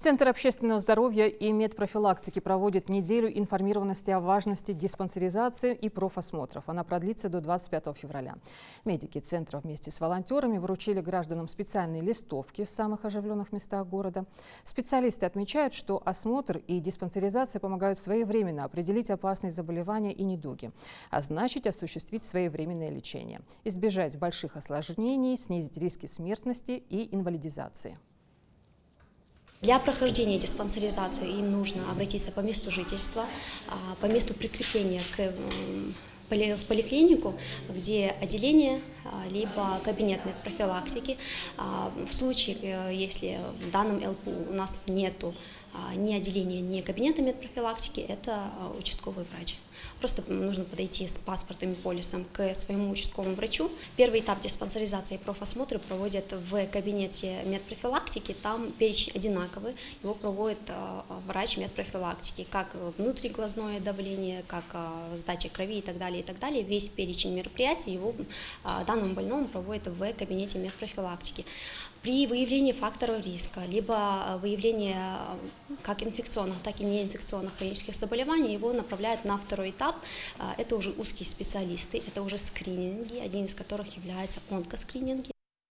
Центр общественного здоровья и медпрофилактики проводит неделю информированности о важности диспансеризации и профосмотров. Она продлится до 25 февраля. Медики центра вместе с волонтерами вручили гражданам специальные листовки в самых оживленных местах города. Специалисты отмечают, что осмотр и диспансеризация помогают своевременно определить опасность заболевания и недуги, а значит осуществить своевременное лечение, избежать больших осложнений, снизить риски смертности и инвалидизации. Для прохождения диспансеризации им нужно обратиться по месту жительства, по месту прикрепления в поликлинику, где отделение, либо кабинет медпрофилактики. В случае, если в данном ЛПУ у нас нету ни отделения, ни кабинета медпрофилактики, это участковый врач. Просто нужно подойти с паспортом и полисом к своему участковому врачу. Первый этап диспансеризации и профосмотра проводят в кабинете медпрофилактики. Там перечень одинаковый, его проводит врач медпрофилактики, как внутриглазное давление, как сдача крови и так далее, и так далее. Весь перечень мероприятий его данному больному проводят в кабинете медпрофилактики. При выявлении факторов риска, либо выявлении как инфекционных, так и неинфекционных хронических заболеваний, его направляют на второй этап. Это уже узкие специалисты, это уже скрининги, один из которых является онкоскрининги.